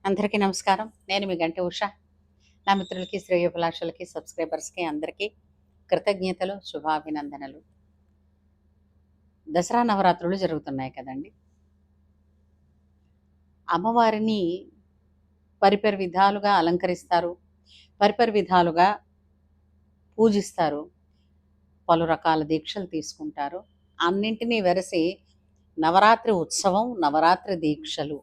అందరికీ నమస్కారం. నేను మీ గంటి ఉష. నా మిత్రులకి, శ్రేయోభిలాషులకి, సబ్స్క్రైబర్స్‌కి అందరికీ కృతజ్ఞతలు, శుభాభినందనలు. దసరా నవరాత్రులు జరుగుతున్నాయి కదండీ! అమ్మవారిని పరిపరి విధాలుగా అలంకరిస్తారు. పరిపరి విధాలుగా పూజిస్తారు. పలు రకాల దీక్షలు తీసుకుంటారు. అన్నింటినీ వెరసి నవరాత్రి ఉత్సవం, నవరాత్రి దీక్షలు,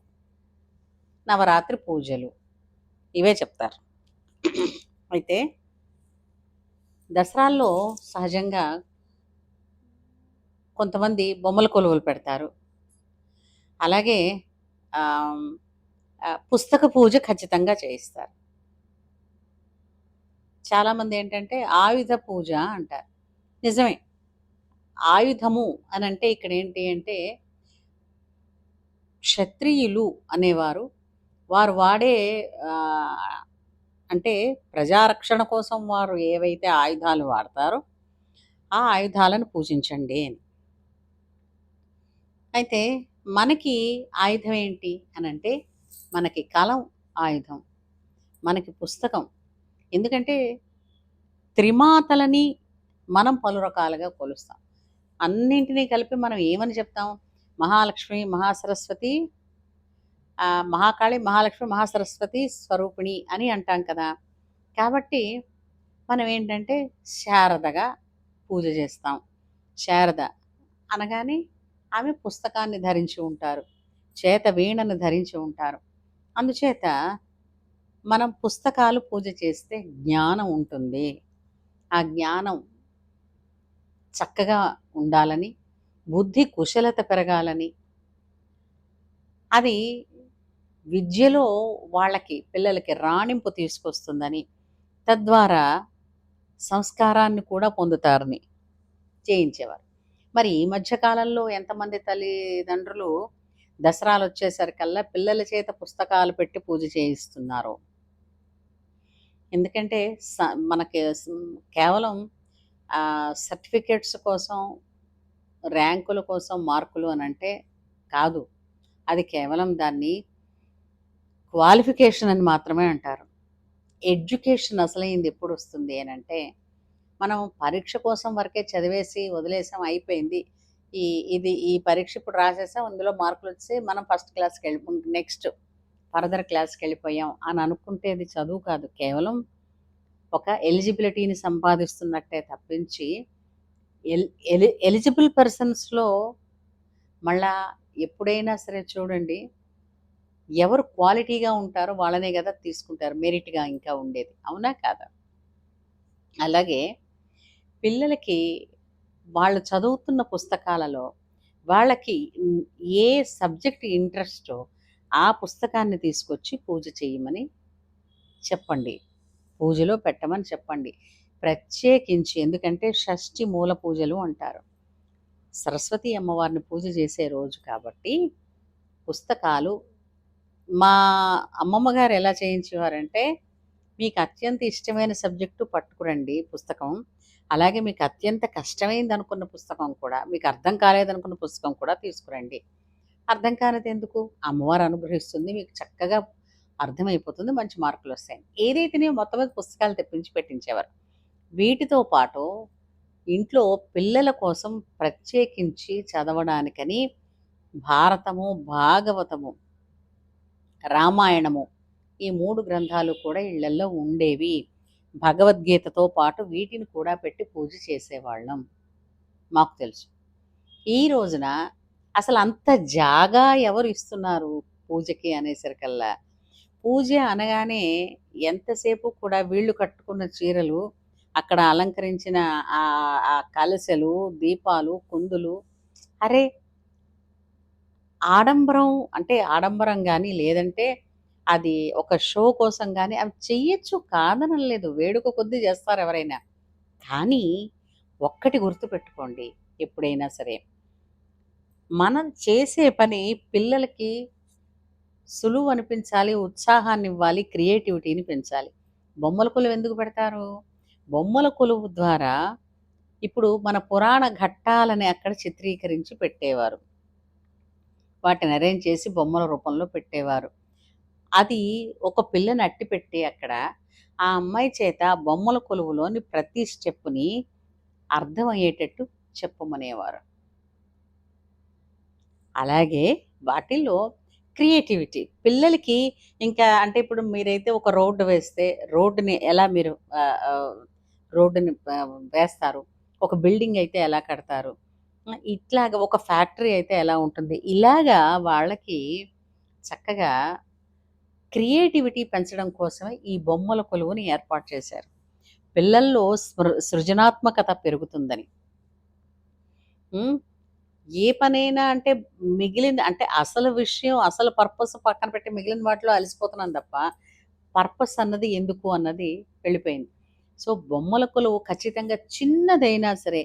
నవరాత్రి పూజలు ఇవే చెప్తారు. అయితే దసరాల్లో సహజంగా కొంతమంది బొమ్మల కొలువులు పెడతారు. అలాగే ఆహ్, పుస్తక పూజ ఖచ్చితంగా చేయిస్తారు. చాలామంది ఏంటంటే ఆయుధ పూజ అంటారు. నిజమే. ఆయుధము అనంటే ఇక్కడేంటి అంటే క్షత్రియులు అనేవారు వారు వాడే ఆహ్, అంటే ప్రజారక్షణ కోసం వారు ఏవైతే ఆయుధాలు వాడతారో ఆ ఆయుధాలను పూజించండి అని. అయితే మనకి ఆయుధం ఏంటి అనంటే మనకి కలం ఆయుధం. మనకి పుస్తకం. ఎందుకంటే త్రిమాతలని మనం పలు రకాలుగా కొలుస్తాం. అన్నింటినీ కలిపి మనం ఏమని చెప్తాం? మహాలక్ష్మి, మహాసరస్వతి, మహాకాళి, మహాలక్ష్మి, మహాసరస్వతి స్వరూపిణి అని అంటాం కదా! కాబట్టి మనం ఏంటంటే శారదగా పూజ చేస్తాం. శారద అనగానే ఆమె పుస్తకాన్ని ధరించి ఉంటారు. చేత వీణను ధరించి ఉంటారు. అందుచేత మనం పుస్తకాలు పూజ చేస్తే జ్ఞానం ఉంటుంది. ఆ జ్ఞానం చక్కగా ఉండాలని, బుద్ధి కుశలత పెరగాలని, అది విద్యలో వాళ్ళకి పిల్లలకి రాణింపు తీసుకొస్తుందని, తద్వారా సంస్కారాన్ని కూడా పొందుతారని చేయించేవారు. మరి ఈ మధ్య కాలంలో ఎంతమంది తల్లిదండ్రులు దసరాలొచ్చేసరికల్లా పిల్లల చేత పుస్తకాలు పెట్టి పూజ చేయిస్తున్నారో. ఎందుకంటే మనకి కేవలం సర్టిఫికేట్స్ కోసం, ర్యాంకుల కోసం, మార్కులు అనంటే కాదు. అది కేవలం దాన్ని క్వాలిఫికేషన్ అని మాత్రమే అంటారు. ఎడ్యుకేషన్ అసలైంది ఎప్పుడొస్తుంది అనంటే, మనం పరీక్ష కోసం వరకే చదివేసి వదిలేసాం అయిపోయింది. ఈ ఈ పరీక్ష ఇప్పుడు రాసేసాం, అందులో మార్కులొచ్చేసాయి, మనం ఫస్ట్ నెక్స్ట్ ఫర్దర్ క్లాస్‌కెళ్ళిపోయాం అని అనుకుంటే అది చదువు కాదు. కేవలం ఒక ఎలిజిబిలిటీని సంపాదిస్తున్నట్టే తప్పించి, ఎలిజిబుల్ పర్సన్స్‌లో మళ్ళా ఎప్పుడైనా సరే చూడండి, ఎవరు క్వాలిటీగా ఉంటారో వాళ్ళనే గదా తీసుకుంటారు. మెరిట్‌గా ఇంకా ఉండేది. అవునా? కాదా? అలాగే పిల్లలకి వాళ్ళు చదువుతున్న పుస్తకాలలో వాళ్ళకి ఏ సబ్జెక్ట్ ఇంట్రెస్టో ఆ పుస్తకాన్ని తీసుకొచ్చి పూజ చేయమని చెప్పండి. పూజలో పెట్టమని చెప్పండి. ప్రత్యేకించి ఎందుకంటే షష్ఠి మూల పూజలు అంటారు. సరస్వతి అమ్మవారిని పూజ చేసే రోజు కాబట్టి పుస్తకాలు మా అమ్మమ్మ గారు ఎలా చేయించేవారంటే, మీకు అత్యంత ఇష్టమైన సబ్జెక్టు పట్టుకురండి పుస్తకం. అలాగే మీకు అత్యంత కష్టమైందనుకున్న పుస్తకం కూడా, మీకు అర్థం కాలేదనుకున్న పుస్తకం కూడా తీసుకురండి. అర్థం కానిదెందుకు? అమ్మవారు అనుగ్రహిస్తుంది. మీకు చక్కగా అర్థమైపోతుంది. మంచి మార్కులొస్తాయని. ఏదైతేనే మొత్తం మీద పుస్తకాలు తెప్పించి పెట్టించేవారు. వీటితో పాటు ఇంట్లో పిల్లల కోసం ప్రత్యేకించి చదవడానికని భారతము, భాగవతము, రామాయణము ఈ 3 గ్రంథాలు కూడా ఇళ్లల్లో ఉండేవి. భగవద్గీతతో పాటు వీటిని కూడా పెట్టి పూజ చేసేవాళ్ళం. మాకు తెలుసు. ఈ రోజున అసలంత జాగా ఎవరు ఇస్తున్నారు పూజకి అనేసరికల్లా, పూజ అనగానే ఎంతసేపు కూడా వీళ్ళు కట్టుకున్న చీరలు, అక్కడ అలంకరించిన ఆ కలశలు, దీపాలు, కుందులు, అరే! ఆడంబరం అంటే ఆడంబరం గాని, లేదంటే అది ఒక షో కోసం గాని అవి చెయ్యొచ్చు కాదనలేదు. వేడుక కొద్దీ చేస్తారు ఎవరైనా. కానీ ఒక్కటి గుర్తుపెట్టుకోండి ఎప్పుడైనా సరే. మనం చేసే పని పిల్లలకి సులువు అనిపించాలి, ఉత్సాహాన్నివ్వాలి, క్రియేటివిటీని పెంచాలి. బొమ్మల కొలువు ఎందుకు పెడతారు? బొమ్మల కొలువు ద్వారా ఇప్పుడు మన పురాణ ఘట్టాలని అక్కడ చిత్రీకరించి పెట్టేవారు. వాటిని అరేంజ్ చేసి బొమ్మల రూపంలో పెట్టేవారు. అది ఒక పిల్లని అట్టిపెట్టి అక్కడ, ఆ అమ్మాయి చేత బొమ్మల కొలువులోని ప్రతి స్టెప్పుని అర్థమయ్యేటట్టు చెప్పమనేవారు. అలాగే వాటిల్లో క్రియేటివిటీ పిల్లలకి ఇంకా అంటే ఇప్పుడు మీరైతే ఒక రోడ్డు వేస్తే రోడ్డుని ఎలా మీరు రోడ్డుని వేస్తారు. ఒక బిల్డింగ్ అయితే ఎలా కడతారు. ఇట్లాగా ఒక ఫ్యాక్టరీ అయితే ఎలా ఉంటుంది. ఇలాగా వాళ్ళకి చక్కగా క్రియేటివిటీ పెంచడం కోసమే ఈ బొమ్మల కొలువుని ఏర్పాటు చేశారు. పిల్లల్లో సృజనాత్మకత పెరుగుతుందని. హ్మ్. ఏ పనైనా అంటే మిగిలిన అంటే అసలు విషయం, అసలు పర్పస్ పక్కన పెట్టి మిగిలిన వాటిలో అలసిపోతున్నాం తప్ప, పర్పస్ అన్నది ఎందుకు అన్నది వెళ్ళిపోయింది. సో, బొమ్మల కొలువు ఖచ్చితంగా చిన్నదైనా సరే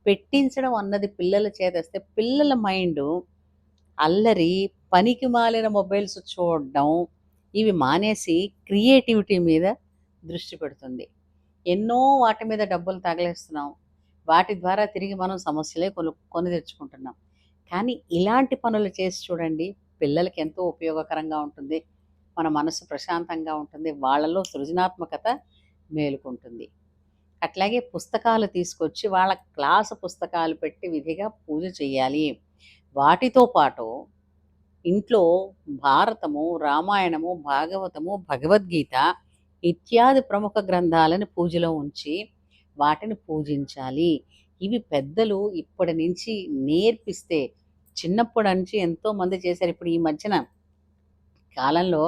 పెట్టించడం అన్నది పిల్లల చేతేస్తే పిల్లల మైండు అల్లరి, పనికిమాలిన మొబైల్స్ చూడడం ఇవి మానేసి క్రియేటివిటీ మీద దృష్టి పెడుతుంది. ఎన్నో వాటి మీద డబ్బులు తగలేస్తున్నాం. వాటి ద్వారా తిరిగి మనం సమస్యలే కొని తెచ్చుకుంటున్నాం. కానీ ఇలాంటి పనులు చేసి చూడండి. పిల్లలకి ఎంతో ఉపయోగకరంగా ఉంటుంది. మన మనసు ప్రశాంతంగా ఉంటుంది. వాళ్ళలో సృజనాత్మకత మేలుకుంటుంది. అట్లాగే పుస్తకాలు తీసుకొచ్చి వాళ్ళ క్లాసు పుస్తకాలు పెట్టి విధిగా పూజ చేయాలి. వాటితో పాటు ఇంట్లో భారతము, రామాయణము, భాగవతము, భగవద్గీత ఇత్యాది ప్రముఖ గ్రంథాలను పూజలో ఉంచి వాటిని పూజించాలి. ఇవి పెద్దలు ఇప్పటి నుంచి నేర్పిస్తే చిన్నప్పటి నుంచి ఎంతోమంది చేశారు. ఇప్పుడు ఈ మధ్యన కాలంలో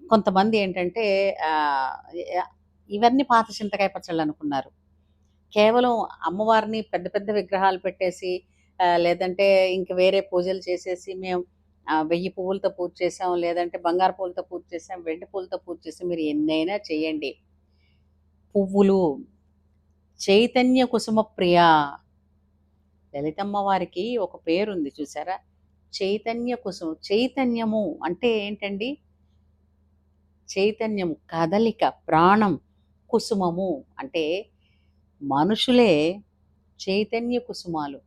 కొంతమంది ఏంటంటే ఆహ్, య ఇవన్నీ పాత చింతకాయ పచ్చళ్ళనుకున్నారు. కేవలం అమ్మవారిని పెద్ద పెద్ద విగ్రహాలు పెట్టేసి లేదంటే ఇంక వేరే పూజలు చేసేసి మేము 1000 పువ్వులతో పూజ చేసాం, లేదంటే బంగారు పూలతో పూజ చేసాం, వెండి పూలతో పూజ చేసాం. మీరు ఎన్నైనా చేయండి. పువ్వులు చైతన్య కుసుమ ప్రియ లలితమ్మ వారికి ఒక పేరుంది చూసారా? చైతన్య కుసుమ చైతన్యము అంటే ఏంటండి? చైతన్యం, కదలిక, ప్రాణం. కుసుమము అంటే మనుషులే చైతన్య కుసుమాలు.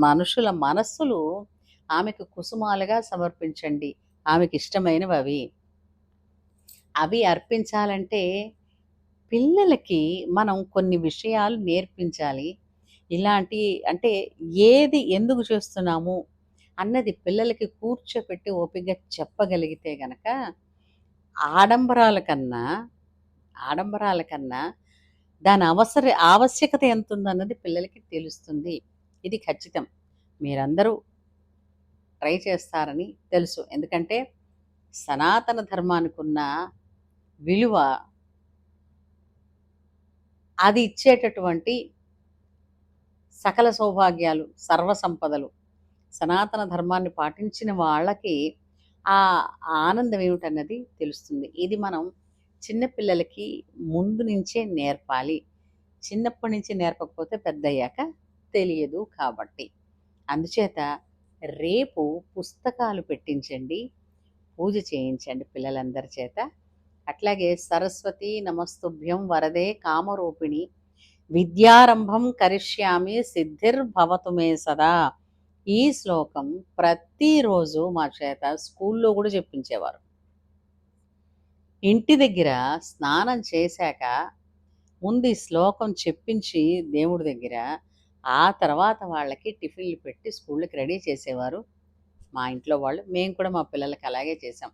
మనుషుల మనస్సులు ఆమెకు కుసుమాలుగా సమర్పించండి. ఆమెకిష్టమైనవవి. అవి అర్పించాలంటే పిల్లలకి మనం కొన్ని విషయాలు నేర్పించాలి. ఇలాంటి అంటే ఏది ఎందుకు చేస్తున్నాము అన్నది పిల్లలకి కూర్చోపెట్టి ఓపికగా చెప్పగలిగితే గనక ఆడంబరాల కన్నా ఆడంబరాల కన్నా దాని ఆవశ్యకత ఎంతుందన్నది పిల్లలకి తెలుస్తుంది. ఇది ఖచ్చితం. మీరందరూ ట్రై చేస్తారని తెలుసు. ఎందుకంటే సనాతన ధర్మానికున్న విలువ అది ఇచ్చేటటువంటి సకల సౌభాగ్యాలు, సర్వ సంపదలు సనాతన ధర్మాన్ని పాటించిన వాళ్ళకి ఆ ఆనందం ఏమిటన్నది తెలుస్తుంది. ఇది మనం చిన్న పిల్లలకి ముందు నుంచే నేర్పాలి. చిన్నప్పటి నుంచి నేర్పకపోతే పెద్దయ్యాక తెలియదు కాబట్టి. అందుచేత రేపు పుస్తకాలు పెట్టించండి. పూజ చేయించండి పిల్లలందరి చేత. అట్లాగే సరస్వతి నమస్తుభ్యం వరదే కామరూపిణి విద్యారంభం కరిష్యామి సిద్ధిర్భవతు మే సదా. ఈ శ్లోకం ప్రతిరోజు మా చేత స్కూల్లో కూడా చెప్పించేవారు. ఇంటి దగ్గర స్నానం చేశాక ముందు ఈ శ్లోకం చెప్పించి దేవుడి దగ్గర ఆ తర్వాత వాళ్ళకి టిఫిన్లు పెట్టి స్కూళ్ళకి రెడీ చేసేవారు మా ఇంట్లో వాళ్ళు. మేము కూడా మా పిల్లలకి అలాగే చేసాం.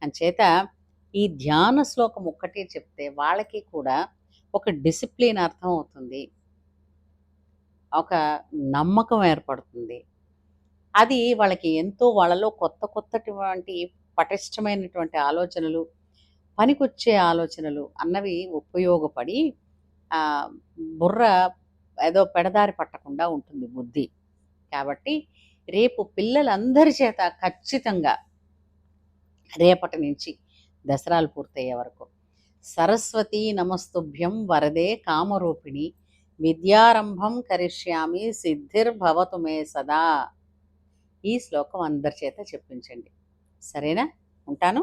అంచేత ఈ ధ్యాన శ్లోకం ఒక్కటే చెప్తే వాళ్ళకి కూడా ఒక డిసిప్లిన్ అర్థం అవుతుంది. ఒక నమ్మకం ఏర్పడుతుంది. అది వాళ్ళకి ఎంతో వాళ్ళలో కొత్తటువంటి పటిష్టమైనటువంటి ఆలోచనలు, పనికొచ్చే ఆలోచనలు అన్నవి ఉపయోగపడి బుర్ర ఏదో పెడదారి పట్టకుండా ఉంటుంది బుద్ధి. కాబట్టి రేపు పిల్లలందరి చేత ఖచ్చితంగా రేపటి నుంచి దసరాలు పూర్తయ్యే వరకు సరస్వతీ నమస్తుభ్యం వరదే కామరూపిణి విద్యారంభం కరిష్యామి సిద్ధిర్భవతు మే సదా. ఈ శ్లోకం అందరి చేత చెప్పించండి. సరేనా? ఉంటాను.